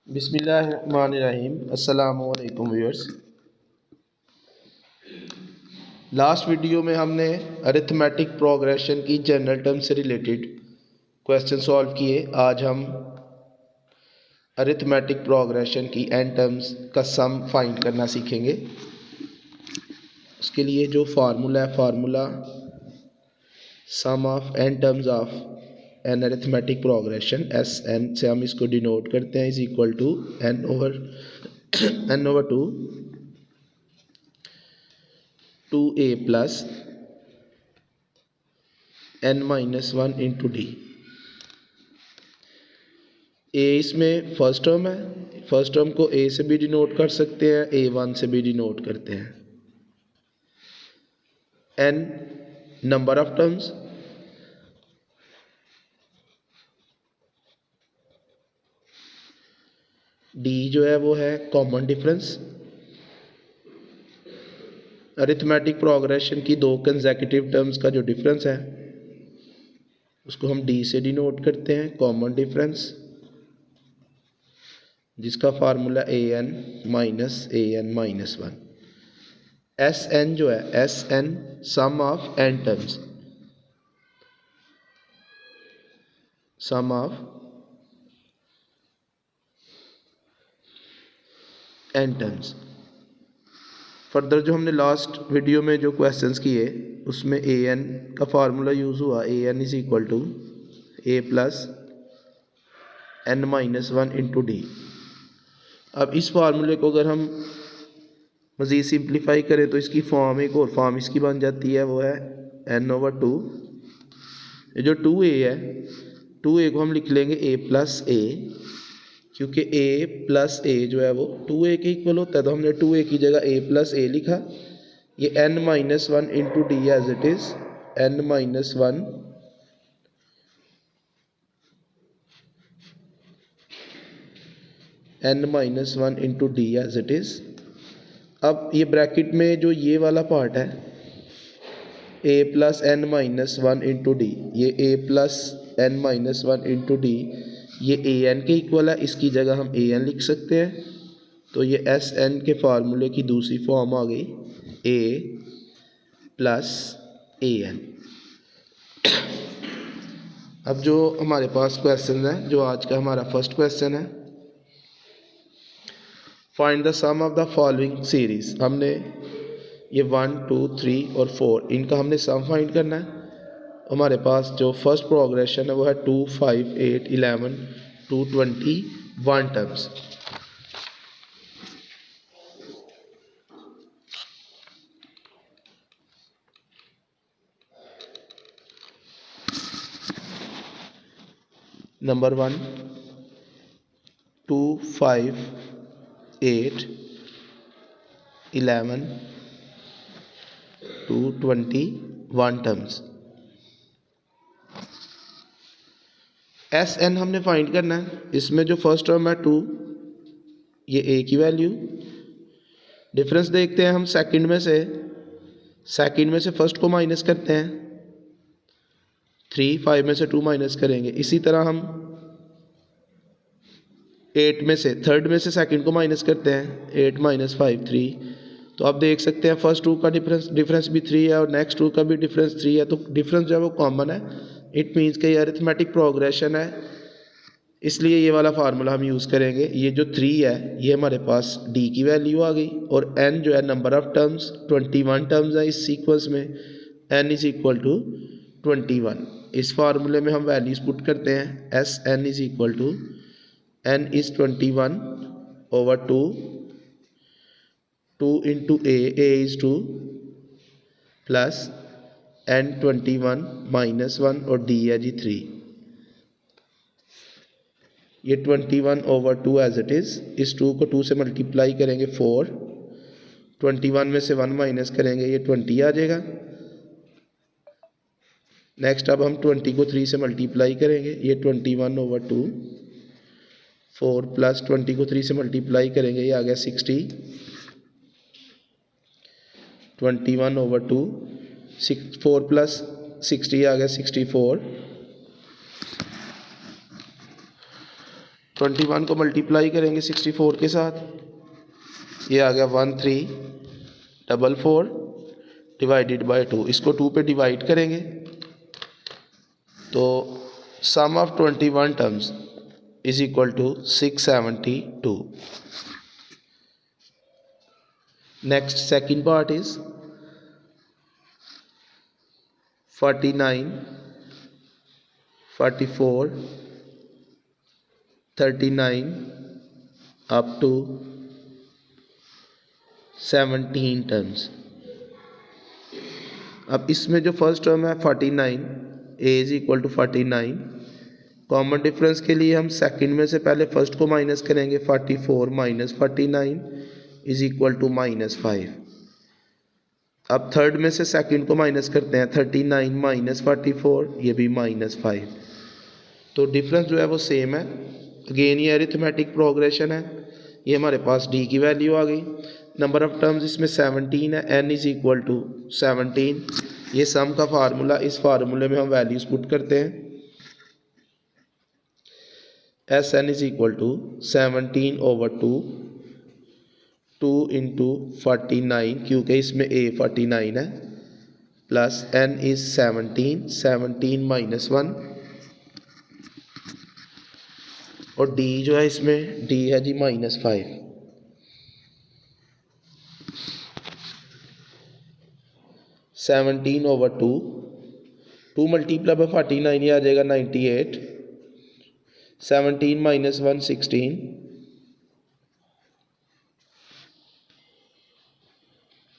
बिस्मिल्लाहिर्रहमानिर्रहीम। अस्सलामु अलैकुम व्यूअर्स। लास्ट वीडियो में हमने अरिथमेटिक प्रोग्रेशन की जनरल टर्म से रिलेटेड क्वेश्चन सॉल्व किए। आज हम अरिथमेटिक प्रोग्रेशन की एन टर्म्स का सम फाइंड करना सीखेंगे। उसके लिए जो फार्मूला है, formula sum of n terms of N arithmetic progression, S n से हम इसको डिनोट करते हैं, is equal to n over two a plus n minus one into d. A इसमें फर्स्ट टर्म है, फर्स्ट टर्म को a से भी डिनोट कर सकते हैं, ए वन से भी डिनोट करते हैं। N number of terms, d जो है वो है कॉमन डिफरेंस। अरिथमेटिक प्रोग्रेशन की दो कंसेक्यूटिव टर्म्स का जो डिफरेंस है उसको हम डी से डिनोट करते हैं, कॉमन डिफरेंस, जिसका formula a n minus one. S n जो है, S n sum of n terms, sum of n terms. Further जो हमने लास्ट वीडियो में जो क्वेश्चंस किए उसमें ए एन का फार्मूला यूज़ हुआ, a n is equal to a plus n minus one into d. अब इस फार्मूले को अगर हम मज़ीद सिंप्लीफाई करें तो इसकी फॉर्म, एक और फॉर्म इसकी बन जाती है, वो है एन ओवर टू। ये जो टू ए है, टू ए को हम लिख लेंगे ए प्लस ए, क्योंकि ए प्लस ए जो है वो टू ए के इक्वल होता है, तो हमने टू ए की जगह ए प्लस ए लिखा। ये n minus one into d as it is, n minus one n minus one into d as it is. अब ये ब्रैकेट में जो ये वाला पार्ट है, a plus n minus one into d, ये a plus n minus one into d, ये a N के इक्वल है, इसकी जगह हम ए एन लिख सकते हैं। तो ये एस एन के फार्मूले की दूसरी फॉर्म आ गई, ए प्लस ए एन। अब जो हमारे पास क्वेश्चन है, जो आज का हमारा फर्स्ट क्वेश्चन है, find the sum of the following series. हमने ये 1, 2, 3 और 4 इनका हमने सम फाइंड करना है। हमारे पास जो फर्स्ट प्रोग्रेशन है वो है 2, 5, 8, 11 to 21 terms. Number 1, 2, 5, 8, 11 to 21 terms. S n हमने फाइंड करना है। इसमें जो फर्स्ट टर्म है 2, ये ए की वैल्यू, डिफरेंस देखते हैं हम सेकंड में से फर्स्ट को माइनस करते हैं, 3, 5 में से 2 माइनस करेंगे। इसी तरह हम 8 में से थर्ड में से सेकंड को माइनस करते हैं, 8 माइनस 5 3। तो आप देख सकते हैं फर्स्ट 2 का डिफरेंस भी 3 है और नेक्स्ट 2 का भी डिफरेंस 3 है, तो डिफरेंस जो है वो कॉमन है। इट मीन्स कि ये अरिथमेटिक प्रोग्रेशन है, इसलिए ये वाला फार्मूला हम यूज़ करेंगे। ये जो 3 है ये हमारे पास डी की वैल्यू आ गई, और एन जो है नंबर ऑफ टर्म्स, 21 टर्म्स है इस सीक्वेंस में, एन इज इक्वल टू 21। इस फार्मूले में हम वैल्यूज पुट करते हैं, S N is equal to n is 21 over 2, 2 into a is 2 plus n 21 minus 1 और डी है जी 3। ये 21 ओवर 2 एज इट इज़, इस 2 को 2 से मल्टीप्लाई करेंगे 4, 21 में से 1 माइनस करेंगे, ये 20 आ जाएगा। नेक्स्ट अब हम 20 को 3 से मल्टीप्लाई करेंगे, ये 21 ओवर 2, 4 प्लस 20 को 3 से मल्टीप्लाई करेंगे, ये आ गया 60, 21 ओवर 2, 4 प्लस 60 आ गया 64, 21 को मल्टीप्लाई करेंगे 64 के साथ, ये आ गया 1344 डिवाइडेड बाय 2। इसको 2 पे डिवाइड करेंगे तो sum of 21 terms is equal to 672। Next second part is 49 44 39 up to 17 terms. अब इसमें जो फर्स्ट टर्म है 49, a is equal to 49, common difference के लिए हम सेकंड में से पहले फर्स्ट को माइनस करेंगे, 44 माइनस 49 इज इक्वल टू -5। अब थर्ड में से सेकंड को माइनस करते हैं, 39 माइनस 44, ये भी -5। तो डिफरेंस जो है वो सेम है। अगेन ये अरिथमेटिक प्रोग्रेशन है। ये हमारे पास डी की वैल्यू आ गई। नंबर ऑफ टर्म्स इसमें 17 है, n इज इक्वल टू 17। ये सम का फार्मूला, इस फार्मूले में हम वैल्यूज पुट करते हैं। S N is equal to 17/2, 2 into 49, क्योंकि इसमें a 49 है, प्लस n इज 17, 17 माइनस 1, और d जो है इसमें d है जी -5। सेवनटीन ओवर 2 मल्टीप्लाई बाय 49, ये आ जाएगा 98। 17 माइनस 1 16,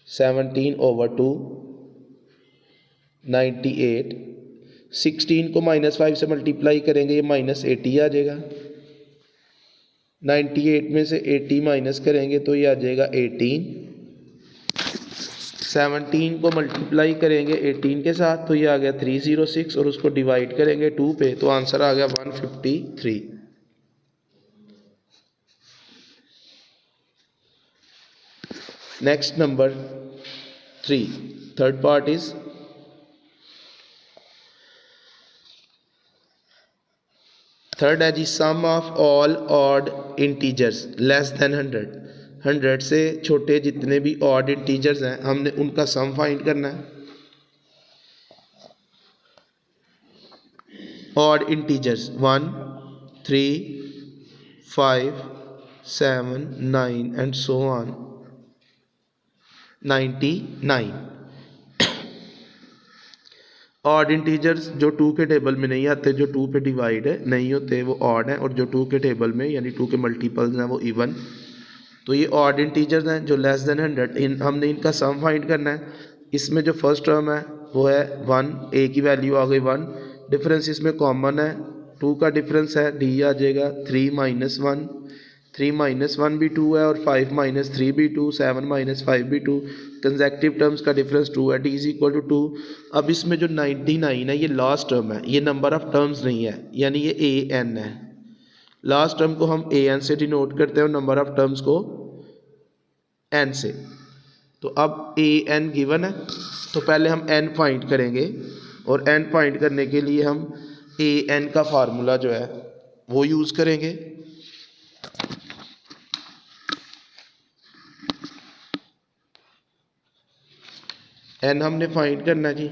17 ओवर 2 98। 16 को -5 से मल्टीप्लाई करेंगे, ये -80 आ जाएगा। 98 में से 80 माइनस करेंगे तो ये आ जाएगा 18। 17 को मल्टीप्लाई करेंगे 18 के साथ तो ये आ गया 306, और उसको डिवाइड करेंगे 2 पे तो आंसर आ गया 153। Next number 3, third part is third है जी sum of all odd integers less than 100। 100 से छोटे जितने भी ऑड इंटीजर्स हैं हमने उनका सम फाइंड करना है। Odd integers 1 3 5 7 9 and so on 99। Odd integers जो 2 के टेबल में नहीं आते, जो 2 पे डिवाइड है नहीं होते, वो ऑड हैं, और जो 2 के टेबल में यानी 2 के मल्टीपल्स हैं वो इवन। तो ये ऑड इंटीजर्स हैं जो लेस देन 100, हमने इनका सम फाइंड करना है। इसमें जो फर्स्ट टर्म है वो है 1, ए की वैल्यू आ गई 1, डिफरेंस इसमें कॉमन है, 2 का डिफरेंस है, डी आ जाएगा 3 माइनस 1, 3 माइनस 1 भी 2 है, और 5 माइनस 3 भी 2, 7 माइनस 5 भी 2, कंसेक्टिव टर्म्स का डिफरेंस 2 है, डी इज इक्वल टू 2। अब इसमें जो 99 है ये लास्ट टर्म है, ये नंबर ऑफ टर्म्स नहीं है, यानी ये ए एन है। लास्ट टर्म को हम ए एन से डिनोट करते हैं और नंबर ऑफ टर्म्स को एन से। तो अब ए एन गिवन है, तो पहले हम एन फाइंड करेंगे, और एन फाइंड करने के लिए हम ए एन का फार्मूला जो है वो यूज़ करेंगे। एन हमने फाइंड करना जी,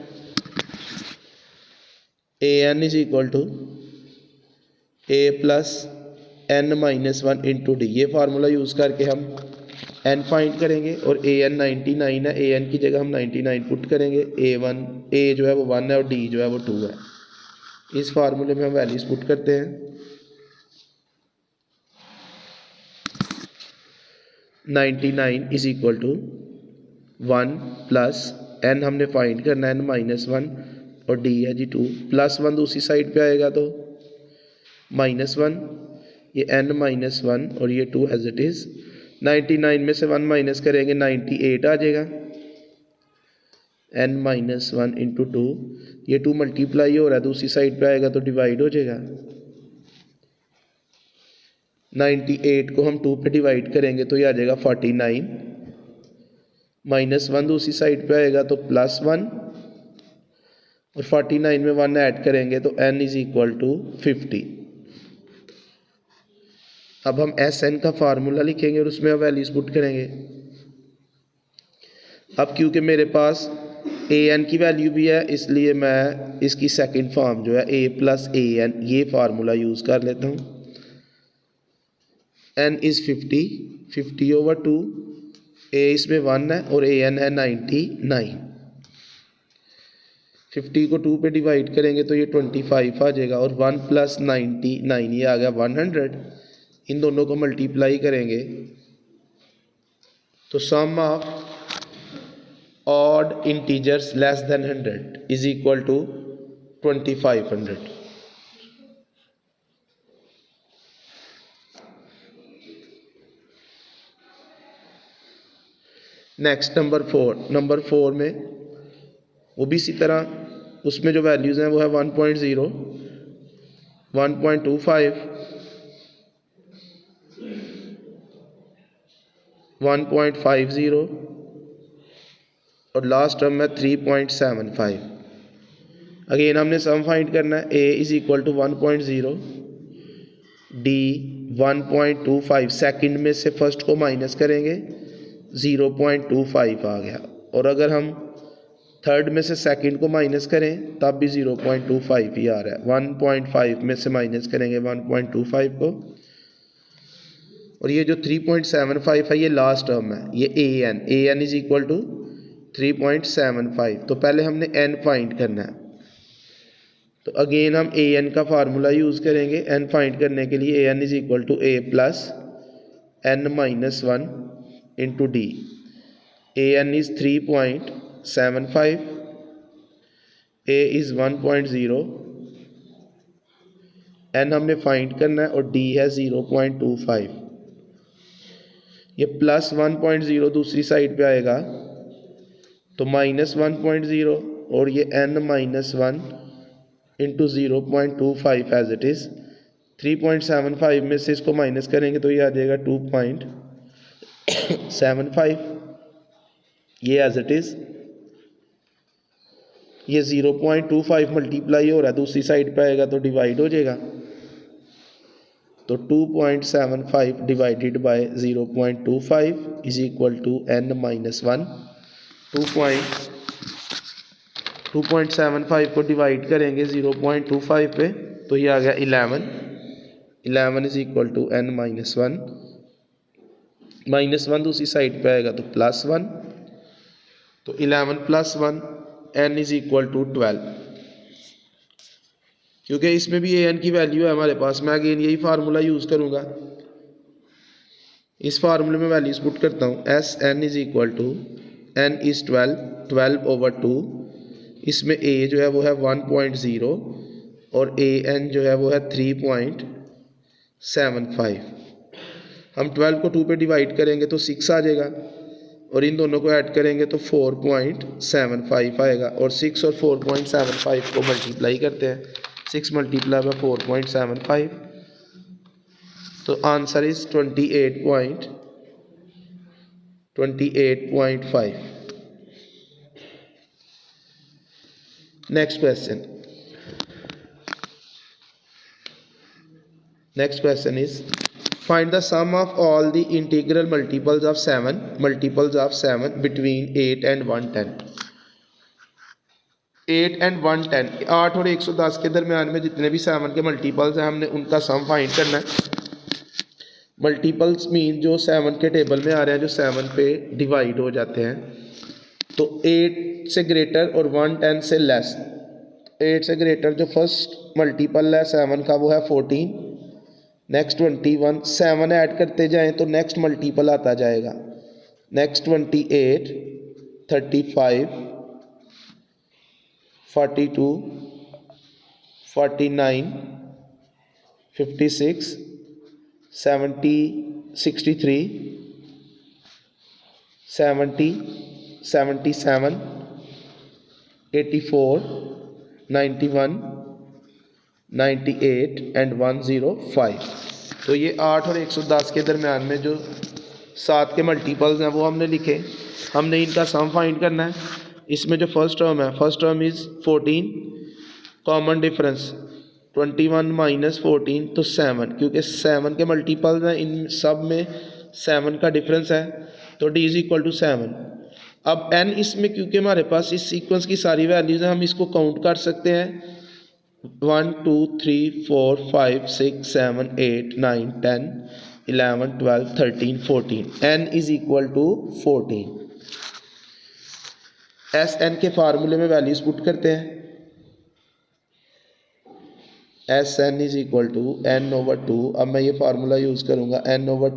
a n is equal to a plus n minus 1 into d. ये फार्मूला यूज़ करके हम एन फाइंड करेंगे, और ए एन 99 है, ए एन की जगह हम 99 पुट करेंगे। ए जो है वो 1 है और डी जो है वो 2 है। इस फार्मूले में हम वैल्यूज पुट करते हैं। 99 is equal to 1 plus n हमने फाइंड करना है, एन माइनस 1, और डी है जी 2, प्लस 1 दूसरी साइड पे आएगा तो -1, ये n माइनस 1 और ये 2 एज इट इज़। 99 में से 1 माइनस करेंगे 98 आ जाएगा, n माइनस 1 इंटू 2, ये 2 मल्टीप्लाई हो रहा है, दूसरी साइड पे आएगा तो डिवाइड हो जाएगा। 98 को हम 2 पे डिवाइड करेंगे तो ये आ जाएगा 49, -1 दूसरी साइड पे आएगा तो +1, और 49 में 1 ऐड करेंगे तो n इज इक्वल टू 50। अब हम एस एन का फार्मूला लिखेंगे और उसमें अब वैल्यूज पुट करेंगे। अब क्योंकि मेरे पास ए एन की वैल्यू भी है इसलिए मैं इसकी सेकंड फॉर्म जो है ए प्लस ए एन ये फार्मूला यूज़ कर लेता हूँ। एन इज़ 50/2, ए इसमें 1 है और ए एन है 99। 50 को 2 पे डिवाइड करेंगे तो ये 25 आ जाएगा और 1 + 99 ये आ गया 100। इन दोनों को मल्टीप्लाई करेंगे तो sum of odd integers less than 100 is equal to 2500। Next number 4 में वो भी इसी तरह, उसमें जो वैल्यूज़ हैं वो है 1.0, 1.25, 1.50 और लास्ट टर्म में 3.75। अगेन हमने सम फाइंड करना है। a is equal to 1.0, d 1.25, second में से फर्स्ट को माइनस करेंगे 0.25 आ गया, और अगर हम थर्ड में से सेकंड को माइनस करें तब भी 0.25 ही आ रहा है। 1.5 में से माइनस करेंगे 1.25 को, और ये जो 3.75 है ये लास्ट टर्म है, ये a n is equal to 3.75। तो पहले हमने एन फाइंड करना है, तो अगेन हम ए एन का फार्मूला यूज़ करेंगे एन फाइंड करने के लिए। A n is equal to a plus n minus 1 into d. A n is 3.75, a is 1.0, n हमने फाइंड करना है और डी है 0.25। ये प्लस 1.0 दूसरी साइड पे आएगा तो माइनस 1.0 और ये n minus 1 into 0.25 as it is. 3.75 में से इसको माइनस करेंगे तो ये आ जाएगा 2.75, ये एज इट इज़। ये 0.25 मल्टीप्लाई हो रहा है, दूसरी साइड पे आएगा तो डिवाइड हो जाएगा, तो 2.75 divided by 0.25 is equal to n minus 1। 2.75 को डिवाइड करेंगे 0.25 पे तो ये आ गया 11 is equal to n minus 1। Minus 1 दूसरी साइड पे आएगा तो प्लस 1, तो 11 + 1 n इज इक्वल टू 12। क्योंकि इसमें भी ए एन की वैल्यू है हमारे पास, मैं अगेन यही फार्मूला यूज़ करूँगा। इस फार्मूले में वैल्यूज पुट करता हूँ। S N is equal to n is 12/2। इसमें ए जो है वो है 1.0 और ए एन जो है वो है 3.75। हम 12 को 2 पे डिवाइड करेंगे तो 6 आ जाएगा, और इन दोनों को ऐड करेंगे तो 4.75 आएगा, और 6 और 4.75 को मल्टीप्लाई करते हैं। 6 मल्टीप्लाई बाय 4.75, तो answer is 28.5। Next question is find the sum of all the integral multiples of 7 between 8 and 110। 8 and 110, 8 और 110 के दरमियान में जितने भी 7 के मल्टीपल्स हैं हमने उनका सम फाइंड करना है। मल्टीपल्स मीन जो 7 के टेबल में आ रहे हैं, जो 7 पे डिवाइड हो जाते हैं। तो 8 से ग्रेटर और 110 से लेस। 8 से ग्रेटर जो फर्स्ट मल्टीपल है 7 का वो है 14, नेक्स्ट 21, 7 ऐड करते जाएं तो नेक्स्ट मल्टीपल आता जाएगा, नेक्स्ट 28, 35, 42, 49, 56, 70, 63, 70, 77, 84, 91, 98 एंड 105। तो ये 8 और 110 के दरमियान में जो 7 के मल्टीपल्स हैं वो हमने लिखे। हमने इनका सम फाइंड करना है। इसमें जो फर्स्ट टर्म है, first term is 14, common difference 21 minus 14 तो 7, क्योंकि 7 के मल्टीपल हैं, इन सब में 7 का डिफरेंस है, तो d इज इक्वल टू 7। अब n इसमें क्योंकि हमारे पास इस सीक्वेंस की सारी वैल्यूज़ हैं, हम इसको काउंट कर सकते हैं 1 2 3 4 5 6 7 8 9 10 11 12 13 14, n is equal to 14। S n के फार्मूले में वैल्यूज पुट करते हैं, S N is equal to n over 2। अब मैं ये फार्मूला यूज़ करूँगा एन ओवर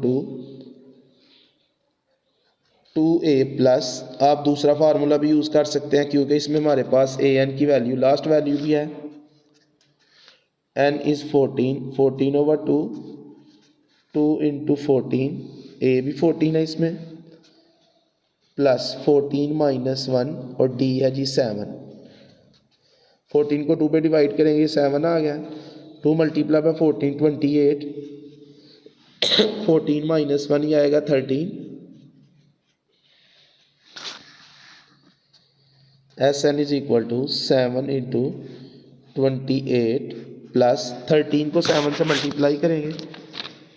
2 ए प्लस, आप दूसरा फार्मूला भी यूज़ कर सकते हैं क्योंकि इसमें हमारे पास ए एन की वैल्यू लास्ट वैल्यू भी है, एन इज़ 14 ओवर 2 इंटू 14, ए भी 14 है इसमें, प्लस 14 माइनस 1 और डी है जी 7। 14 को 2 पे डिवाइड करेंगे 7 आ गया, 2 मल्टीप्लाई बाय 14 28, 14 माइनस 1 ही आएगा 13। S N is equal to 7 into 28 plus 13 को 7 से मल्टीप्लाई करेंगे,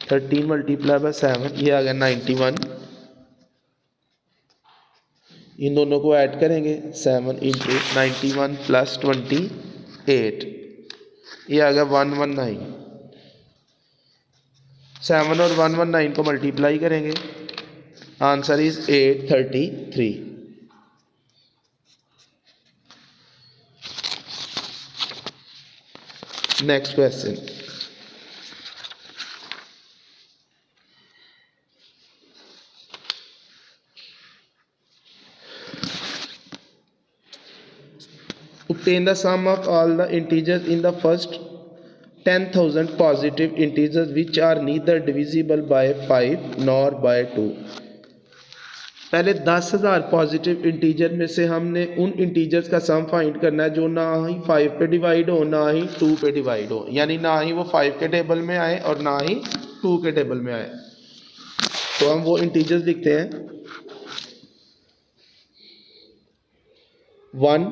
13 मल्टीप्लाई बाय 7 ये आ गया 91। इन दोनों को ऐड करेंगे 7 इंटू 91 प्लस 28, ये आ गया 119। 7 और 119 को मल्टीप्लाई करेंगे, answer is 833। Next question, obtain the sum of all the integers in the first 10,000 positive integers which are neither divisible by 5 nor by 2। पहले 10,000 पॉजिटिव इंटीजर में से हमने उन इंटीजर्स का सम फाइंड करना है जो ना ही 5 पे डिवाइड हो ना ही 2 पे डिवाइड हो, यानी ना ही वो 5 के टेबल में आए और ना ही 2 के टेबल में आए। तो हम वो इंटीजर्स लिखते हैं 1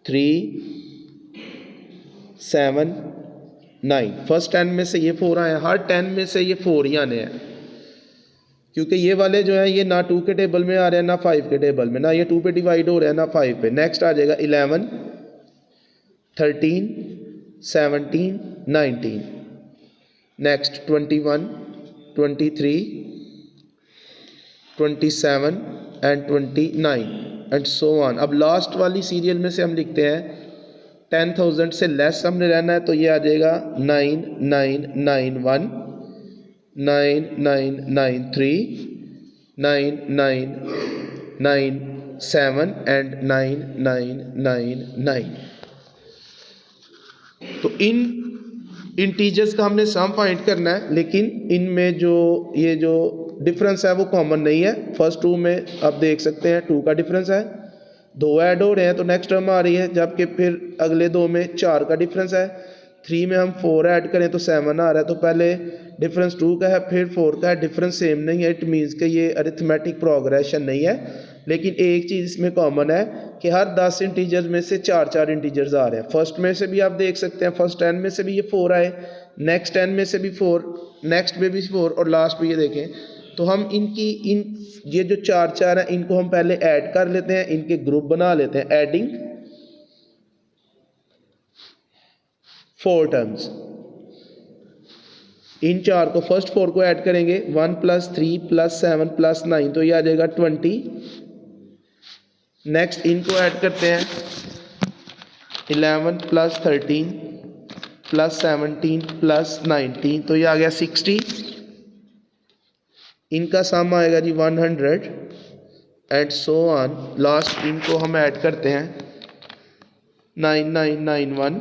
3 7 9। फर्स्ट 10 में से ये 4 आए, हर 10 में से ये 4 ही आने हैं, क्योंकि ये वाले जो है ये ना 2 के टेबल में आ रहे हैं ना 5 के टेबल में, ना ये 2 पे डिवाइड हो रहे हैं ना 5 पे। नेक्स्ट आ जाएगा 11 13 17 19, next 21 23 27 and 29 and so on. अब लास्ट वाली सीरियल में से हम लिखते हैं 10,000 से लेस हमने रहना है, तो ये आ जाएगा 9991 9993 9997 एंड 9999। तो इन इंटीजर्स का हमने सम फाइंड करना है, लेकिन इनमें जो ये जो डिफरेंस है वो कॉमन नहीं है। फर्स्ट 2 में आप देख सकते हैं 2 का डिफरेंस है, 2 ऐड हो रहे हैं तो नेक्स्ट टर्म आ रही है, जबकि फिर अगले 2 में 4 का डिफरेंस है। 3 में हम 4 ऐड करें तो 7 आ रहा है, तो पहले डिफरेंस 2 का है फिर 4 का है, डिफरेंस सेम नहीं है। इट मीन्स कि ये अरिथमेटिक प्रोग्रेशन नहीं है, लेकिन एक चीज़ इसमें कॉमन है कि हर 10 इंटीजर्स में से 4 इंटीजर्स आ रहे हैं। फर्स्ट में से भी आप देख सकते हैं, फर्स्ट 10 में से भी ये 4 आए, नेक्स्ट 10 में से भी 4, नेक्स्ट में भी 4 और लास्ट में ये देखें। तो हम इन ये जो 4 हैं इनको हम पहले ऐड कर लेते हैं, इनके ग्रुप बना लेते हैं, एडिंग 4 टर्म्स। इन 4 को फर्स्ट 4 को ऐड करेंगे, 1 + 3 + 7 + 9, तो ये आ जाएगा 20। नेक्स्ट इनको ऐड करते हैं 11 + 13 + 17 + 19, तो ये आ गया 60। इनका सम आएगा जी 100 एंड सो ऑन। लास्ट इनको हम ऐड करते हैं 9991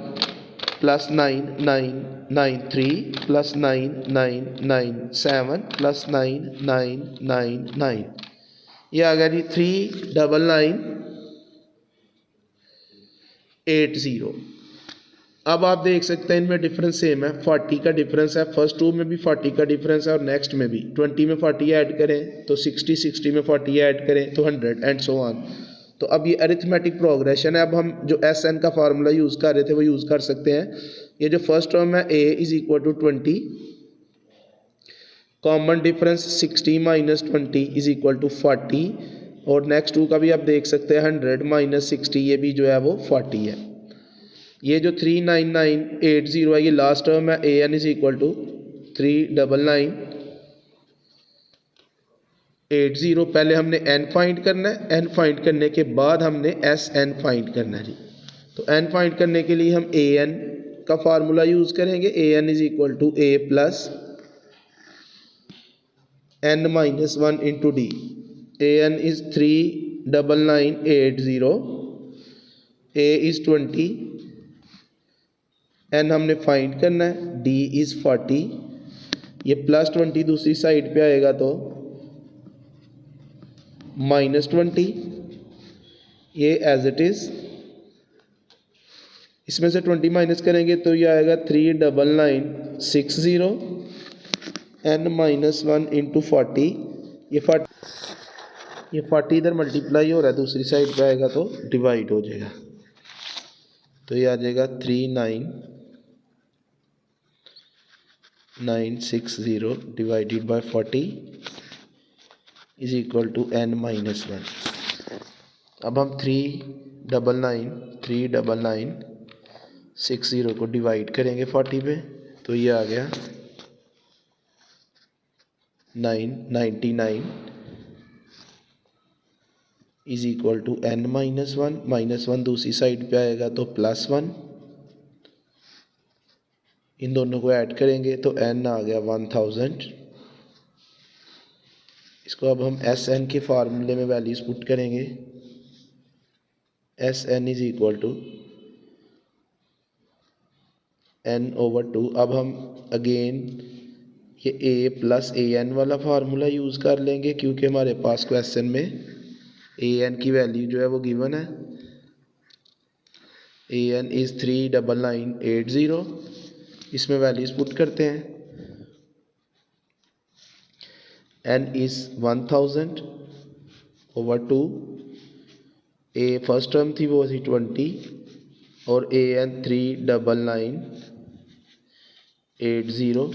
+ 9993 + 9997 + 9999, ये आ गया जी 39980। अब आप देख सकते हैं इनमें डिफरेंस सेम है, 40 का डिफरेंस है। फर्स्ट 2 में भी 40 का डिफरेंस है और नेक्स्ट में भी 20 में 40 ऐड करें तो 60, 60 में 40 ऐड करें तो 100 एंड सो ऑन। तो अब ये अरिथमेटिक प्रोग्रेशन है। अब हम जो एस एन का फार्मूला यूज़ कर रहे थे वो यूज़ कर सकते हैं, ये जो फर्स्ट टर्म है a is equal to 20, common difference 60 minus 20 is equal to 40, और नेक्स्ट टू का भी आप देख सकते हैं 100 माइनस 60, ये भी जो है वो 40 है। ये जो 39980 है ये लास्ट टर्म है, ए एन इज इक्वल टू 39980। पहले हमने एन फाइंड करना है, एन फाइंड करने के बाद हमने एस एन फाइंड करना है जी। तो एन फाइंड करने के लिए हम ए एन का फार्मूला यूज़ करेंगे, a n is equal to a plus n minus 1 into d। an is 39980, a is 20, n हमने फाइंड करना है, d is 40, ये प्लस 20 दूसरी साइड पे आएगा तो माइनस 20, ये एज इट इज, इसमें से 20 माइनस करेंगे तो ये आएगा 39960, n माइनस 1 इंटू 40, ये 40 इधर मल्टीप्लाई हो रहा है, दूसरी साइड पे आएगा तो डिवाइड हो जाएगा, तो ये आ जाएगा 39960 divided by 40 is equal to n minus 1। अब हम 39960 को डिवाइड करेंगे 40 पे, तो ये आ गया 999 is equal to n minus 1, minus 1 दूसरी साइड पे आएगा तो प्लस 1, इन दोनों को ऐड करेंगे तो n आ गया 1000। इसको अब हम एस एन के फार्मूले में वैल्यूज पुट करेंगे, S N is equal to n over 2। अब हम अगेन ये a प्लस ए एन वाला फार्मूला यूज़ कर लेंगे, क्योंकि हमारे पास क्वेश्चन में ए एन की वैल्यू जो है वो गिवन है, ए एन इज़ 39980, इसमें वैल्यूज पुट करते हैं, n is 1000 over 2, a first term थी वो थी 20, और ए एन 39980,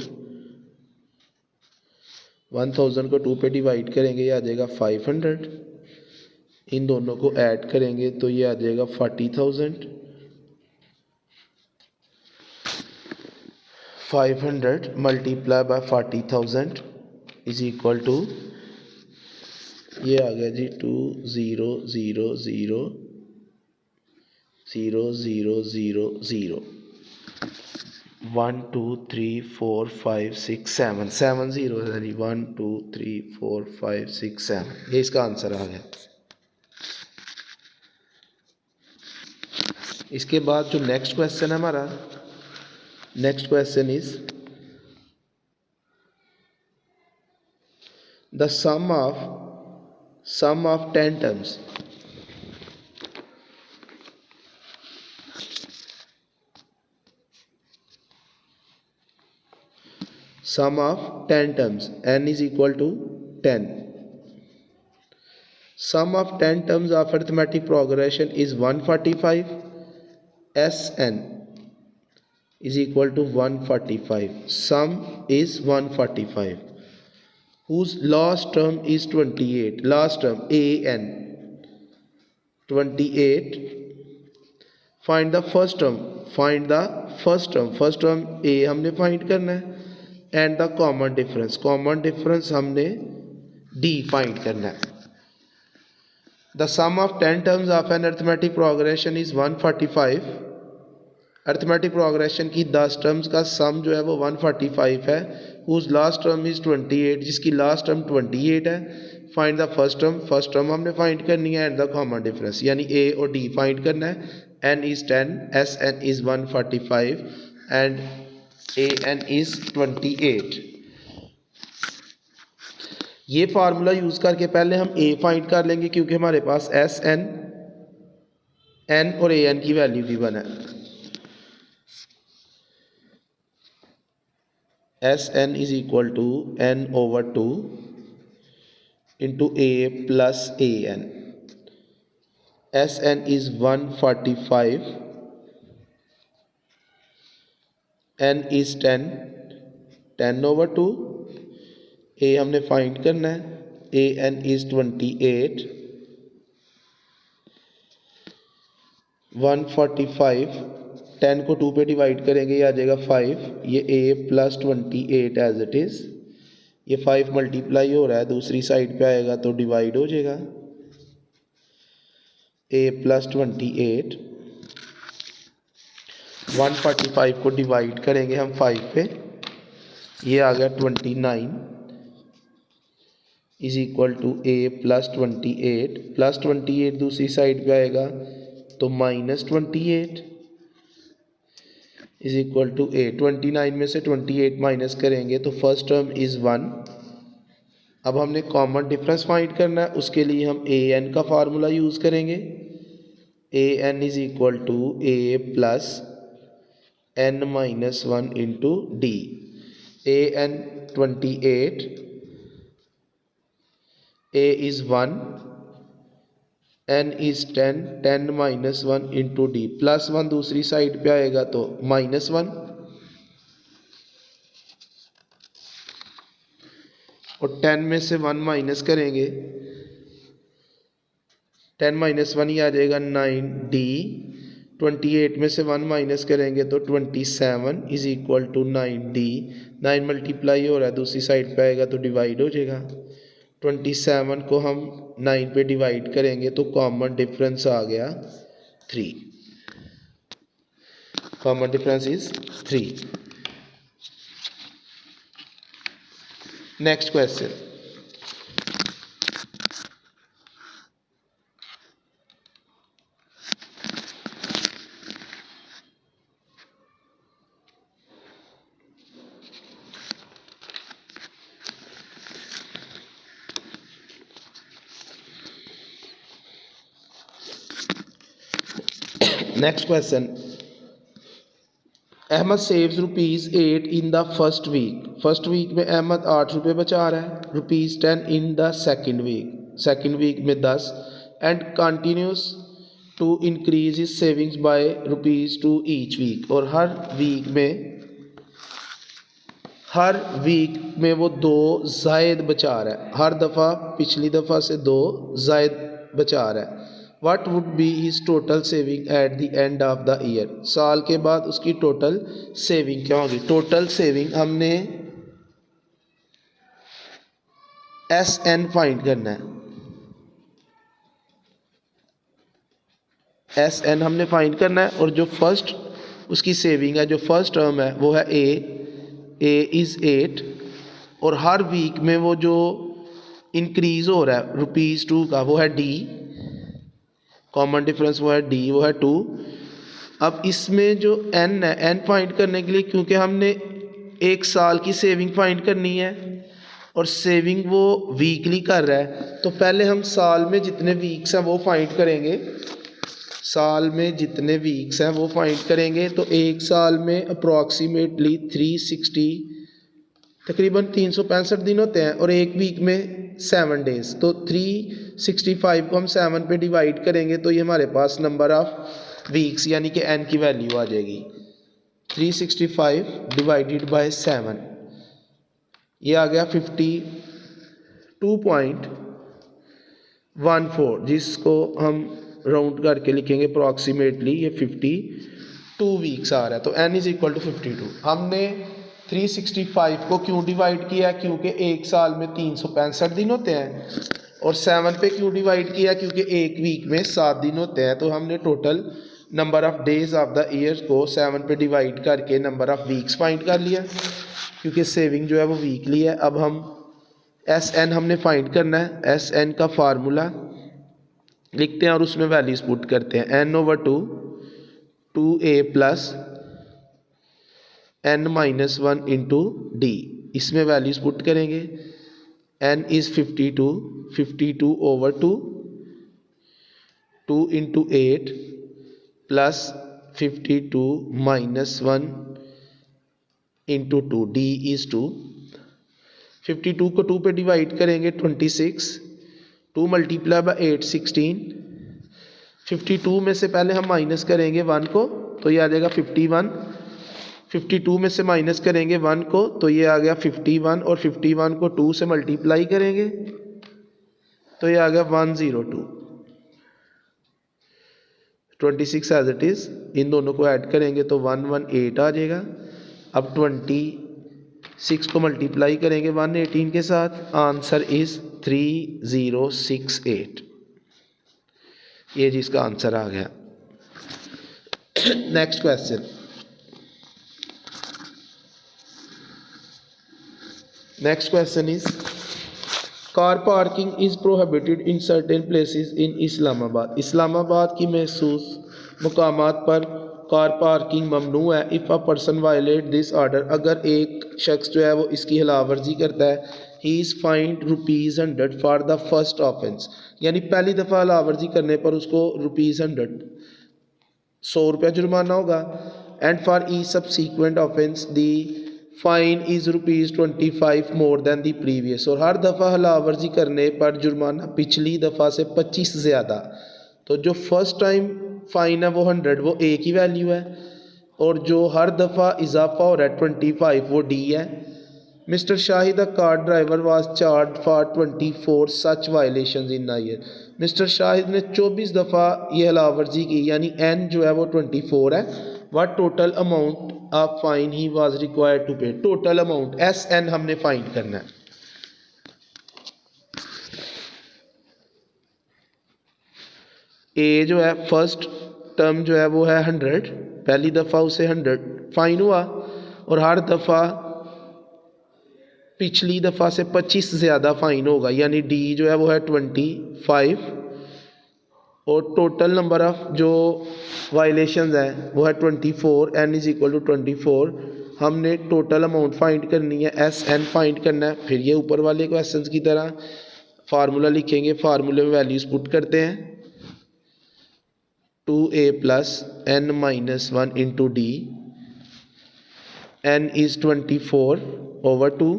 1000 को 2 पे डिवाइड करेंगे, ये आ जाएगा 500, इन दोनों को ऐड करेंगे तो ये आ जाएगा 40,000। 500 multiply by 40,000 is equal to, ये आ गया जी 20000000, 1 2 3 4 5 6 7 7 0 है जी, 1 2 3 4 5 6 7, ये इसका आंसर आ गया। इसके बाद जो नेक्स्ट क्वेश्चन है हमारा, next question is the sum of 10 terms. Sum of 10 terms, n is equal to 10. Sum of 10 terms of arithmetic progression is 145. Sn is equal to 145. Sum is 145. Whose last term is 28. Last term an 28. Find the first term. Find the first term. First term a हमने find करना है, and the common difference, common difference हमने d find करना है। The sum of 10 terms of N arithmetic progression is 145। Arithmetic progression की 10 terms का सम जो है वो 145 है, हुज लास्ट टर्म इज 28, जिसकी लास्ट टर्म 28 है। Find the first term, first term हमने फाइंड करनी है, एंड द कॉमन डिफरेंस यानी ए और डी फाइंड करना है। N is 10, S N is 145 and an is 28। ये फार्मूला यूज करके पहले हम a फाइंड कर लेंगे, क्योंकि हमारे पास एस एन n और an की वैल्यू गिवन है। S N is equal to n over 2 into a plus a n. S N is 145 n is 10, 10/2। a हमने फाइंड करना है, an इज़ 28, 145, 10 को 2 पे डिवाइड करेंगे, ये आ जाएगा 5, ये a plus 28 as it is, ये 5 मल्टीप्लाई हो रहा है, दूसरी साइड पे आएगा तो डिवाइड हो जाएगा, a प्लस 28, 145 को डिवाइड करेंगे हम 5 पे, ये आ गया 29 is equal to a plus 28, plus 28 दूसरी साइड पे आएगा तो minus 28 is equal to a। 29 में से 28 माइनस करेंगे तो फर्स्ट टर्म इज़ 1। अब हमने कॉमन डिफरेंस फाइंड करना है, उसके लिए हम an का फार्मूला यूज़ करेंगे। an is equal to a plus n minus 1 into d. an 28, a is 1, n is 10, 10 minus 1 into d, plus 1 दूसरी साइड पे आएगा तो माइनस 1, और 10 में से 1 माइनस करेंगे, 10 माइनस 1 ही आ जाएगा 9d। 28 में से 1 माइनस करेंगे तो 27 is equal to 9d। 9 multiply हो रहा है, दूसरी साइड पे आएगा तो डिवाइड हो जाएगा। 27 को हम 9 पे डिवाइड करेंगे तो कॉमन डिफरेंस आ गया 3। Common difference is 3। Next question, next question, Ahmed saves ₹8 in the first week. First week में अहमद 8 रुपये बचा रहा है, ₹10 in the second week, second week में 10, and continues to increase his savings by ₹2 each week. और हर वीक में वो 2 जायद बचा रहा है, हर दफ़ा पिछली दफ़ा से 2 जायद बचा रहा है। What would be his total saving at the end of the year? साल के बाद उसकी टोटल सेविंग क्या होगी? टोटल सेविंग हमने SN फाइंड करना है, SN हमने फाइंड करना है, और जो फर्स्ट उसकी सेविंग है, जो फर्स्ट टर्म है वो है A इज़ 8, और हर वीक में वो जो इंक्रीज़ हो रहा है ₹2 का वो है D, कॉमन डिफरेंस वो है D, वो है 2। अब इसमें जो N है, N फाइंड करने के लिए, क्योंकि हमने एक साल की सेविंग फाइंड करनी है और सेविंग वो वीकली कर रहा है, तो पहले हम साल में जितने वीक्स हैं वो फाइंड करेंगे। साल में जितने वीक्स हैं वो फाइंड करेंगे, तो एक साल में अप्रॉक्सीमेटली 360, तकरीबन 365 दिन होते हैं, और एक वीक में 7 डेज़, तो 365 को हम 7 पे डिवाइड करेंगे तो ये हमारे पास नंबर ऑफ वीक्स यानी कि n की वैल्यू आ जाएगी। 365 डिवाइडेड बाय 7, ये आ गया 52.14, जिसको हम राउंड करके लिखेंगे अप्रॉक्सीमेटली, ये 52 वीक्स आ रहा है। तो n इज़ इक्वल टू 52। हमने 365 को क्यों डिवाइड किया? क्योंकि एक साल में 365 दिन होते हैं, और 7 पे क्यों डिवाइड किया? क्योंकि एक वीक में 7 दिन होते हैं। तो हमने total number of days of the year को 7 पे डिवाइड करके नंबर ऑफ़ वीक्स फाइंड कर लिया, क्योंकि सेविंग जो है वो वीकली है। अब हम SN हमने फाइंड करना है, SN का फार्मूला लिखते हैं और उसमें वैल्यूज पुट करते हैं। n/2 2a plus n minus 1 into d, इसमें वैल्यूज पुट करेंगे। n is 52, 52/2, 2 into 8 plus 52 minus 1 into 2, D is 2। 52 को 2 पे डिवाइड करेंगे 26, 2 मल्टीप्लाई बाय 8 16। 52 में से पहले हम माइनस करेंगे 1 को, तो ये आ जाएगा 51। 52 में से माइनस करेंगे 1 को तो ये आ गया 51 और 51 को 2 से मल्टीप्लाई करेंगे तो ये आ गया 102। 26 एज इट इज़, इन दोनों को ऐड करेंगे तो 118 आ जाएगा। अब 26 को मल्टीप्लाई करेंगे 118 के साथ, आंसर इज़ 3068। ये जी इसका आंसर आ गया। Next question, next question is car parking is prohibited in certain places in Islamabad. Islamabad की महसूस मकामात पर कार पार्किंग ममनू है। If a person violate this order, अगर एक शख्स जो है वो इसकी खिलाफवर्जी करता है, he is find ₹100 for the first offence, यानी पहली दफ़ा खिलाफवर्जी करने पर उसको ₹100 ₹100 जुर्माना होगा। And for E subsequent offence the fine is ₹25 more than the previous, और हर दफ़ा खिलाफवर्जी करने पर जुर्माना पिछली दफ़ा से 25 ज़्यादा। तो जो फर्स्ट टाइम फ़ाइन है वो 100, वो ए की वैल्यू है, और जो हर दफ़ा इजाफा हो रहा है 25 वो डी है। Mister Shahid, the car driver was charge for 24 such violation in a year. Mister Shahid ने 24 दफ़ा ये खिलाफवर्जी की, यानी एन जो है वो 24 है। What total amount of fine he was required to pay, total amount S n हमने फाइंड करना है। ए जो है फर्स्ट टर्म जो है वो है 100, पहली दफ़ा उसे 100 फाइन हुआ, और हर दफ़ा पिछली दफ़ा से 25 ज़्यादा फाइन होगा, यानी डी जो है वो है 25, और टोटल नंबर ऑफ जो वायलेशंस हैं वो है 24, एन इज़ इक्वल टू 24। हमने टोटल अमाउंट फाइंड करनी है, एस एन फाइंड करना है। फिर ये ऊपर वाले क्वेश्चन की तरह फार्मूला लिखेंगे, फार्मूले में वैल्यूज़ पुट करते हैं। 2a plus n minus 1 into D, n is 24 over 2,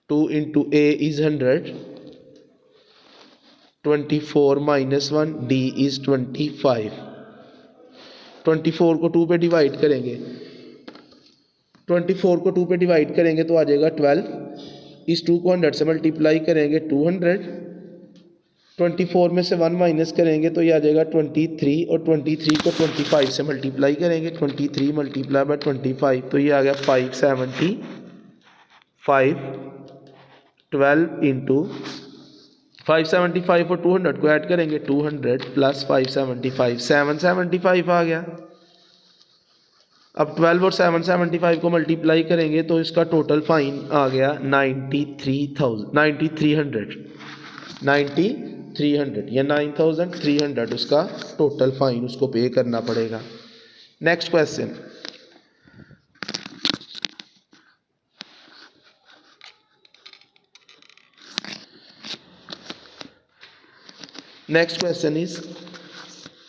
2 into a is 100, 24 minus 1 d is 25। 24 को 2 पे डिवाइड करेंगे, 24 को 2 पे डिवाइड करेंगे तो आ जाएगा 12। इस 2 को 100 से मल्टीप्लाई करेंगे 200, 24 में से 1 माइनस करेंगे तो ये आ जाएगा 23, और 23 को 25 से मल्टीप्लाई करेंगे, 23 मल्टीप्लाई बाय 25 तो ये आ गया 575। 12 इंटू 575 और 200 को ऐड करेंगे, 200 प्लस 575, 775 आ गया। अब 12 और 775 को मल्टीप्लाई करेंगे तो इसका टोटल फाइन आ गया 9300 या 9300 उसका टोटल फाइन उसको पे करना पड़ेगा। Next question, next question is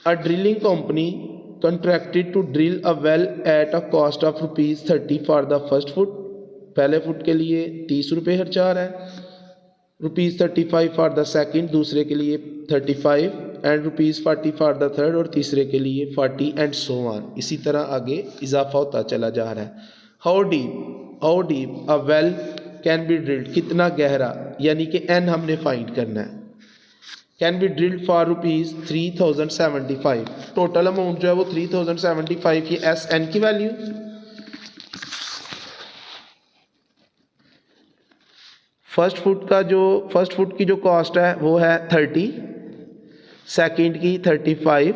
a drilling company contracted to drill a well at a cost of ₹30 for the first foot, पहले फुट के लिए 30 रुपये खर्चा आ रहा है, ₹35 for the second, दूसरे के लिए 35, एंड ₹40 for the third, और तीसरे के लिए 40 एंड so on। इसी तरह आगे इजाफा होता चला जा रहा है। How deep a well can be drilled, कितना गहरा, यानी कि एन हमने फाइंड करना है। Can be drilled for ₹3075, total amount जो है वो 3075, ये एस एन की वैल्यू। फर्स्ट फुट की जो कॉस्ट है वो है 30, सेकंड की 35,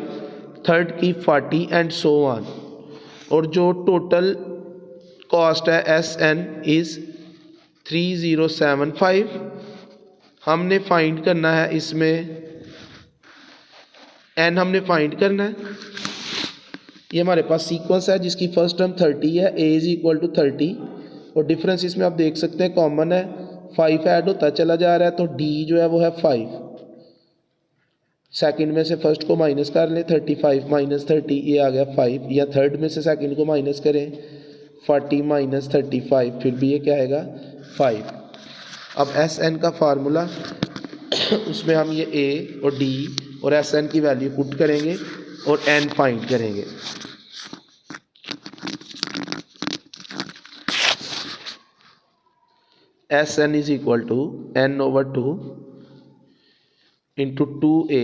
थर्ड की 40 एंड सो ऑन, और जो टोटल कॉस्ट है एस एन इज़ 3075। हमने फाइंड करना है इसमें एन हमने फाइंड करना है। ये हमारे पास सीक्वेंस है जिसकी फर्स्ट टर्म 30 है, ए इज़ इक्वल टू 30, और डिफरेंस इसमें आप देख सकते हैं कॉमन है, 5 ऐड होता चला जा रहा है, तो डी जो है वो है 5। सेकंड में से फर्स्ट को माइनस कर लें, 35 माइनस 30 ये आ गया 5, या थर्ड में से सेकंड को माइनस करें, 40 माइनस 35, फिर भी ये क्या आएगा 5। अब एस एन का फार्मूला उसमें हम ये ए और डी और एस एन की वैल्यू पुट करेंगे और एन फाइंड करेंगे। S N is equal to n/2 into 2a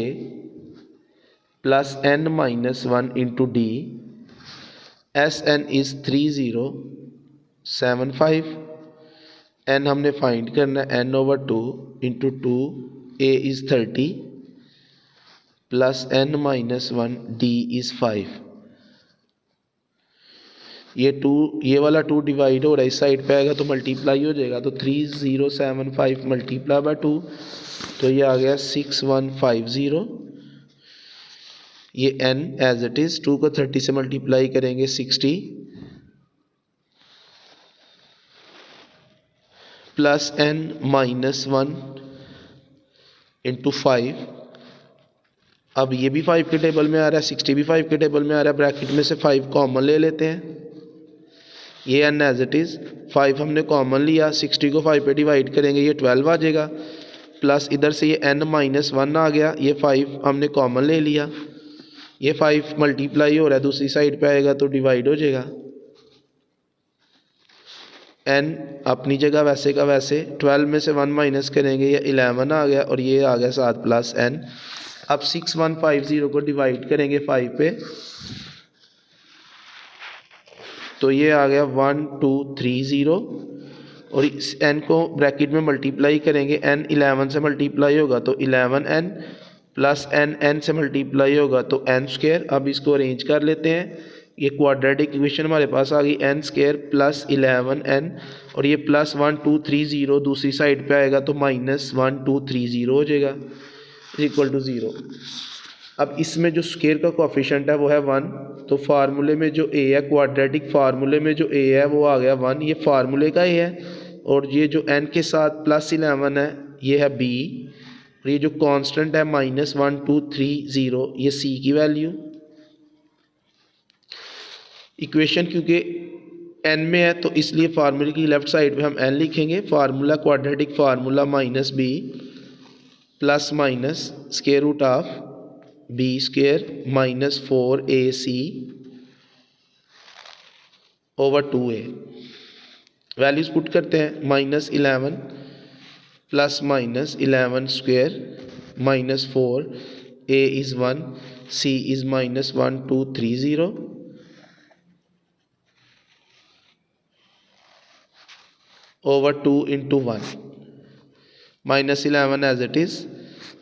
plus n-1 into d। S N is 3075, n हमने फाइंड करना है n/2 into 2a is 30 plus n-1 d is 5। ये वाला 2 divide हो रहा है, इस साइड पे आएगा तो मल्टीप्लाई हो जाएगा, तो 3075 मल्टीप्लाई बाय 2, तो ये आ गया 6150। ये n एज इट इज़, 2 को 30 से मल्टीप्लाई करेंगे 60 प्लस n-1 इंटू 5। अब ये भी 5 के टेबल में आ रहा है, 60 भी 5 के टेबल में आ रहा है, ब्रैकेट में से 5 कॉमन ले लेते हैं। ये n एज इट इज़, 5 हमने कॉमन लिया, 60 को 5 पे डिवाइड करेंगे, ये 12 आ जाएगा, प्लस इधर से ये n-1 आ गया, ये 5 हमने कॉमन ले लिया, ये 5 मल्टीप्लाई हो रहा है, दूसरी साइड पे आएगा तो डिवाइड हो जाएगा। n अपनी जगह वैसे का वैसे, 12 में से 1 माइनस करेंगे, ये 11 आ गया, और ये आ गया 7 प्लस n। अब 6150 को डिवाइड करेंगे 5 पे, तो ये आ गया 1230, और इस n को ब्रैकेट में मल्टीप्लाई करेंगे, n 11 से मल्टीप्लाई होगा तो 11n प्लस n से मल्टीप्लाई होगा तो n²। अब इसको अरेंज कर लेते हैं, ये क्वाड्रेटिक इक्वेशन हमारे पास आ गई, n² प्लस 11n, और ये प्लस 1230 दूसरी साइड पे आएगा तो माइनस 1230 हो जाएगा, इक्वल टू 0। अब इसमें जो स्क्वायर का कोफिशिएंट है वो है 1, तो फार्मूले में जो a है, क्वाड्रेटिक फार्मूले में जो a है वो आ गया 1, ये फार्मूले का a है, और ये जो n के साथ प्लस 11 है ये है b, और ये जो कांस्टेंट है -1230 ये c की वैल्यू। इक्वेशन क्योंकि n में है तो इसलिए फार्मूले की लेफ्ट साइड पे हम n लिखेंगे, formula quadratic formula -b plus minus square root of b² minus 4ac over 2a। Values put करते हैं, -11 plus minus 11² minus 4, a is 1, c is -1230 over 2 into 1, -11 as it is,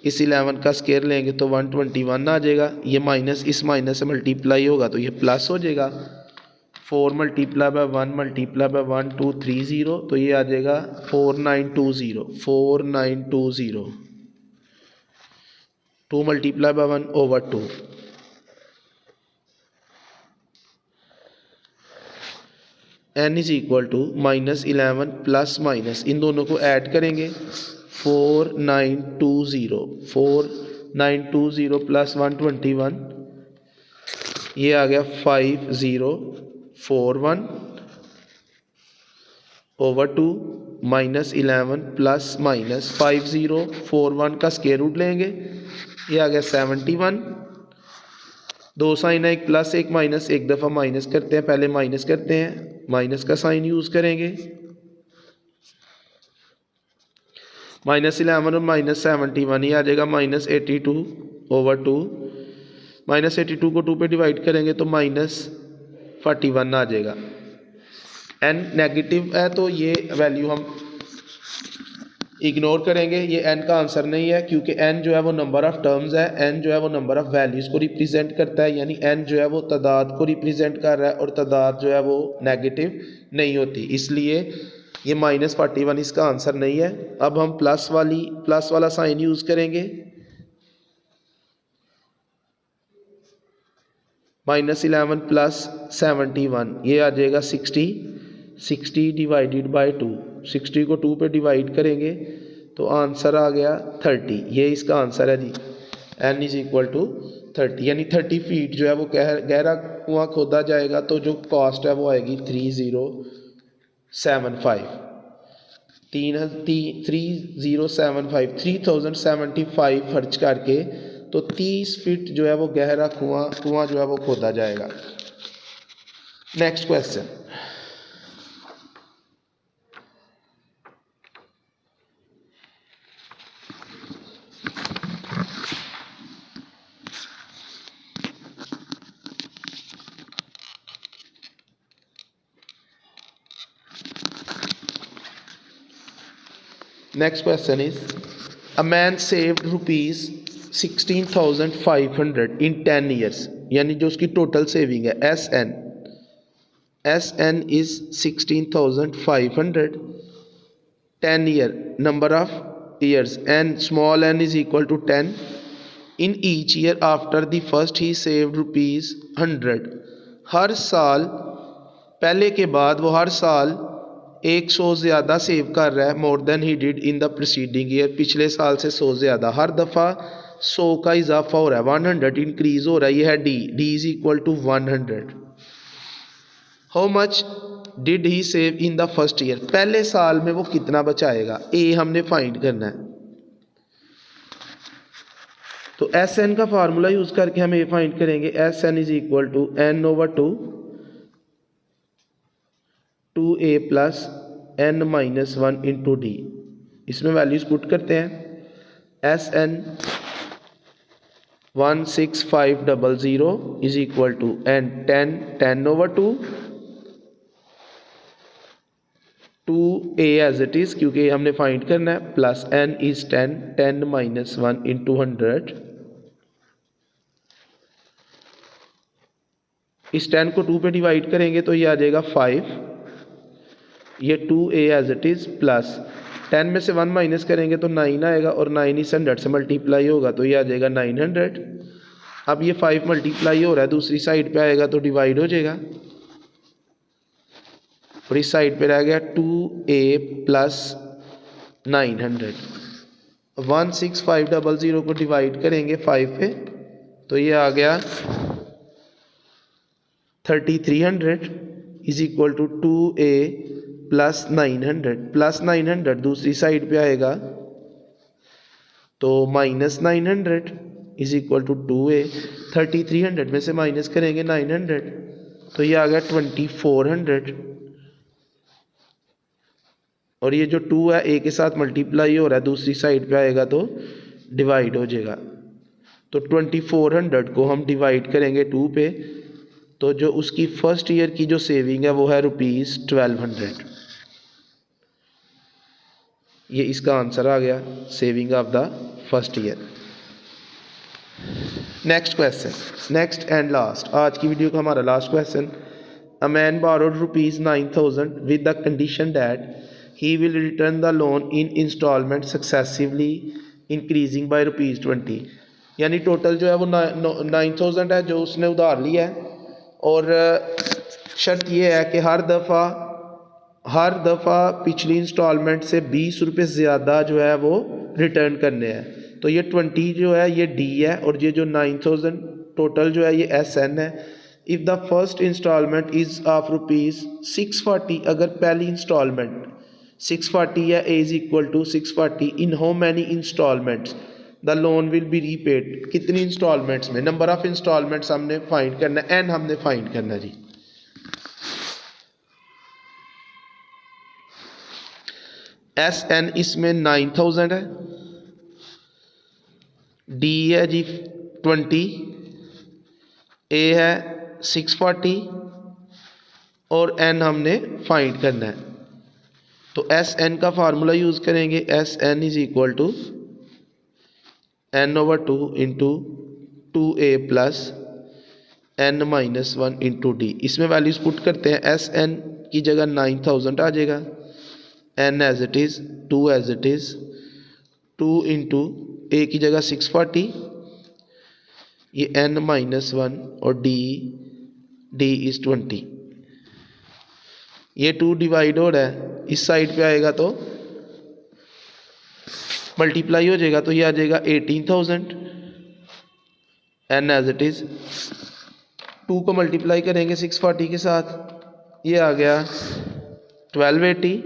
इस 11 का square लेंगे तो 121 आ जाएगा, ये माइनस इस माइनस से मल्टीप्लाई होगा तो ये प्लस हो जाएगा, 4 मल्टीप्लाई बाय 1 मल्टीप्लाई बाय 1230, तो ये आ जाएगा 4920, 2 multiply by 1 over 2। n is equal to -11 plus minus, इन दोनों को ऐड करेंगे, 4920 प्लस 121, ये आ गया 5041 ओवर 2, -11 प्लस माइनस 5041 का स्क्वायर रूट लेंगे, ये आ गया 71। दो साइन है, एक प्लस एक माइनस, एक दफ़ा माइनस करते हैं, पहले माइनस करते हैं, माइनस का साइन यूज़ करेंगे, -11 और -71 ये आ जाएगा -82 ओवर 2, -82 को 2 पे डिवाइड करेंगे तो -41 आ जाएगा। n नेगेटिव है तो ये वैल्यू हम इग्नोर करेंगे, ये n का आंसर नहीं है, क्योंकि n जो है वो नंबर ऑफ़ टर्म्स है, n जो है वो नंबर ऑफ़ वैल्यूज़ को रिप्रेजेंट करता है, यानी n जो है वो तादाद को रिप्रेजेंट कर रहा है, और तादाद जो है वो नेगेटिव नहीं होती, इसलिए ये -41 इसका आंसर नहीं है। अब हम प्लस वाला साइन यूज़ करेंगे, -11 प्लस 71, ये आ जाएगा 60 डिवाइडेड बाय 2, 60 को 2 पे डिवाइड करेंगे तो आंसर आ गया 30, ये इसका आंसर है जी। n इज इक्वल टू 30, यानी 30 फीट जो है वो गहरा कुआं खोदा जाएगा, तो जो कॉस्ट है वो आएगी 3075 खर्च करके, तो 30 फीट जो है वो गहरा कुआं जो है वो खोदा जाएगा। Next question, next question is a man saved rupees 16,500 in 10 years, यानी जो उसकी टोटल सेविंग है S N is 16,500 10 year number of years n small n is equal to 10 in each year after the first he saved rupees 100। हर साल पहले के बाद वो हर साल 100 ज़्यादा सेव कर रहा है, more than he did in the preceding year, पिछले साल से 100 ज़्यादा। हर दफ़ा 100 का इजाफा हो रहा है, 100 इंक्रीज हो रहा है। ये है d is equal to 100। How much did he save in the first year, पहले साल में वो कितना बचाएगा, ए हमने फाइंड करना है। तो एस एन का फार्मूला यूज करके हम ए फाइंड करेंगे। S N is equal to n over two a plus n minus 1 into d. इसमें वैल्यूज पुट करते हैं। S n 16500 is equal to n 10 over 2 a as it is, क्योंकि हमने find करना है, plus n is 10 minus 1 into 100। इस 10 को 2 पे डिवाइड करेंगे तो ये आ जाएगा 5, ये 2a as it is, plus 10 में से 1 माइनस करेंगे तो 9 आएगा, और 9 इस 100 से मल्टीप्लाई होगा तो ये आ जाएगा 900। अब ये 5 मल्टीप्लाई हो रहा है, दूसरी साइड पे आएगा तो डिवाइड हो जाएगा, और इस साइड पे रह गया 2a प्लस 900। 16500 को डिवाइड करेंगे 5 पे तो ये आ गया 3300 is equal to 2a plus 900 दूसरी साइड पे आएगा तो minus 900 is equal to 2a। 3300 में से माइनस करेंगे 900 तो ये आ गया 2400, और ये जो 2 है a के साथ मल्टीप्लाई हो रहा है, दूसरी साइड पे आएगा तो डिवाइड हो जाएगा। तो 2400 को हम डिवाइड करेंगे 2 पे तो जो उसकी फर्स्ट ईयर की जो सेविंग है वो है ₹1200। ये इसका आंसर आ गया, saving of the first year. Next question, next and last, आज की वीडियो का हमारा last question. A man borrowed ₹9,000 with the condition that he will return the loan in instalment successively increasing by ₹20। यानी total जो है वो 9,000 है जो उसने उधार लिया है, और शर्त ये है कि हर दफ़ा पिछली इंस्टॉलमेंट से 20 रुपये ज़्यादा जो है वो रिटर्न करने हैं। तो ये 20 जो है ये डी है, और ये जो 9,000 टोटल जो है ये एस एन है। If the first instalment is of ₹640, अगर पहली इंस्टॉलमेंट 640 है, a is equal to 640 in how many instalments the loan will be repaid, कितनी इंस्टॉलमेंट्स में, नंबर ऑफ इंस्टॉलमेंट्स हमने फाइंड करना है, एन हमने फाइंड करना है जी। एस एन इसमें 9,000 है, डी है जी 20, ए है 640, और एन हमने फाइंड करना है। तो एस एन का फार्मूला यूज करेंगे। S N is equal to n/2 into 2a plus n minus 1 into d. इसमें वैल्यूज पुट करते हैं। एस एन की जगह 9,000 आ जाएगा, n as it is, 2 as it is, 2 into a की जगह 640, ये n माइनस 1, और डी इज 20। ये 2 डिवाइड हो रहा है, इस साइड पे आएगा तो मल्टीप्लाई हो जाएगा तो ये आ जाएगा 18,000, n एज इट इज़, 2 को मल्टीप्लाई करेंगे 640 के साथ, ये आ गया 1280,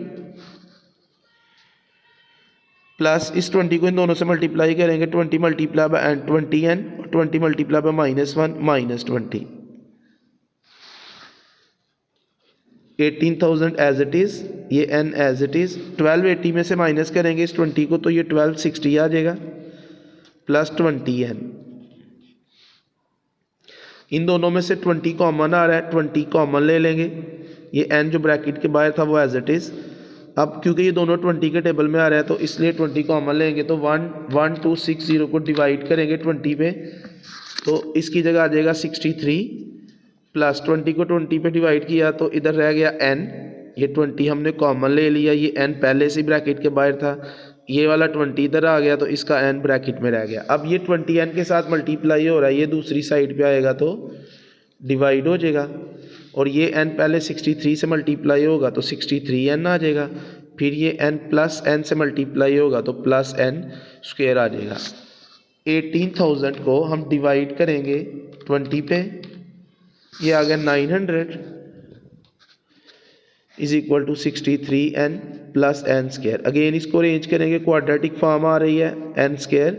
प्लस इस 20 को इन दोनों से मल्टीप्लाई करेंगे, 20 मल्टीप्लाई बाय 20n, और 20 multiply by -1 -20, 18,000 as it is, ये n एज इट इज़, 1280 में से माइनस करेंगे इस 20 को तो ये 1260 आ जाएगा, प्लस 20n। इन दोनों में से 20 कॉमन आ रहा है, 20 कॉमन ले लेंगे, ये n जो ब्रैकेट के बाहर था वो एज इट इज़, अब क्योंकि ये दोनों 20 के टेबल में आ रहा है तो इसलिए 20 कॉमन लेंगे, तो 1260 को डिवाइड करेंगे 20 पे, तो इसकी जगह आ जाएगा 63 प्लस 20 को 20 पे डिवाइड किया तो इधर रह गया n, ये 20 हमने कॉमन ले लिया, ये n पहले से ब्रैकेट के बाहर था, ये वाला 20 इधर आ गया तो इसका n ब्रैकेट में रह गया। अब ये 20 n के साथ मल्टीप्लाई हो रहा है, ये दूसरी साइड पे आएगा तो डिवाइड हो जाएगा, और ये n पहले 63 से मल्टीप्लाई होगा तो 63n आ जाएगा, फिर ये n प्लस n से मल्टीप्लाई होगा तो प्लस n स्क्वायर आ जाएगा। 18,000 को हम डिवाइड करेंगे 20 पे, ये आ गया 900 is equal to 63n plus n square. Again इसको अरेंज करेंगे, क्वाड्रेटिक फॉर्म आ रही है, n स्क्वायर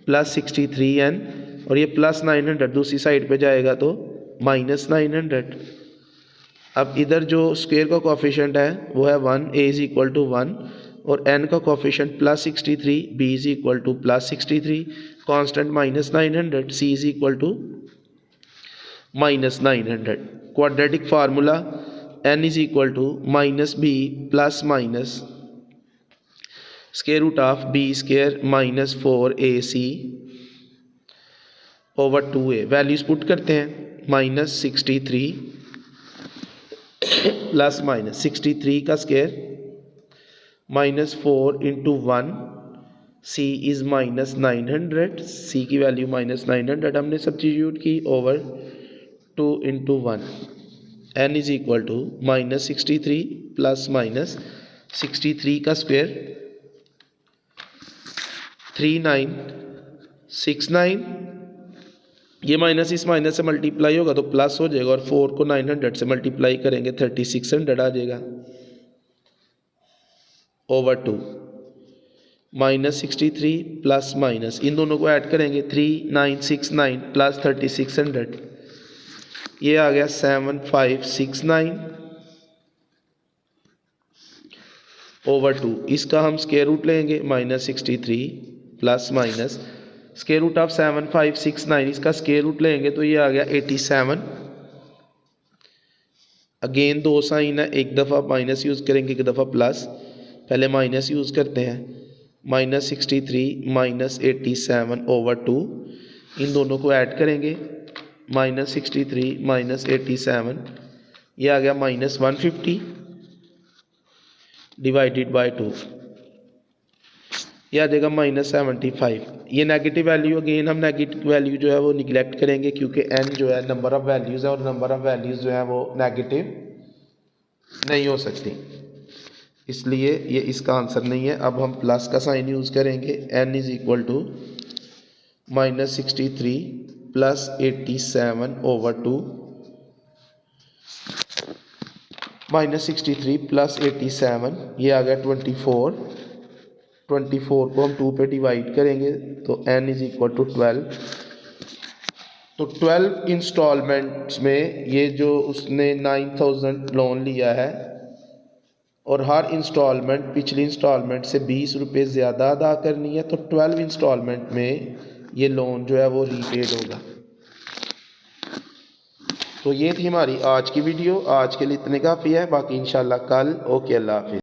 प्लस 63n और ये प्लस 900 दूसरी साइड पे जाएगा तो माइनस 900। अब इधर जो स्क्वायर का कोफिशिएंट है वो है 1, a इज इक्वल टू 1 और n का coefficient plus 63, b is equal to plus 63, constant minus 900, c is equal to minus 900। Quadratic formula n is equal to minus b plus minus square root of b square minus 4ac over 2a। Values put करते हैं, minus 63 plus minus 63 का square minus 4 into 1, c is minus 900, c की value minus 900 हमने substitute की, over 2 into 1, n is equal to minus 63 plus minus 63 का square 3969, ये minus इस minus से मल्टीप्लाई होगा तो प्लस हो जाएगा, और 4 को 900 से मल्टीप्लाई करेंगे 3600 आ जाएगा, ओवर 2 माइनस 63 प्लस माइनस, इन दोनों को ऐड करेंगे 3969 प्लस 3600, ये आ गया 7569 ओवर 2। इसका हम स्क्वायर रूट लेंगे, minus 63 plus minus square root of 7569, इसका स्क्वायर रूट लेंगे तो ये आ गया 87। अगेन दो साइन है, एक दफ़ा माइनस यूज़ करेंगे, एक दफ़ा प्लस, पहले माइनस यूज़ करते हैं, माइनस 63 माइनस 87 ओवर 2, इन दोनों को ऐड करेंगे, माइनस 63 माइनस 87, ये आ गया माइनस 150 डिवाइडेड बाय 2, ये आ जाएगा माइनस 75। ये नेगेटिव वैल्यू, अगेन हम नेगेटिव वैल्यू जो है वो निगलेक्ट करेंगे क्योंकि n जो है नंबर ऑफ़ वैल्यूज़ है और नंबर ऑफ़ वैल्यूज़ जो है वो नेगेटिव नहीं हो सकती, इसलिए ये इसका आंसर नहीं है। अब हम प्लस का साइन यूज़ करेंगे, n is equal to minus 63 plus 87 over 2, minus 63 plus 87, ये आ गया 24 को हम 2 पे डिवाइड करेंगे तो n इज़ इक्वल टू 12। तो 12 इंस्टॉलमेंट्स में ये जो उसने 9000 लोन लिया है और हर इंस्टॉलमेंट पिछली इंस्टॉलमेंट से 20 रुपये ज़्यादा अदा करनी है, तो 12 इंस्टॉलमेंट में ये लोन जो है वो रीपेड होगा। तो ये थी हमारी आज की वीडियो, आज के लिए इतने काफ़ी है, बाकी इंशाल्लाह कल। ओके, अल्लाह हाफिज़।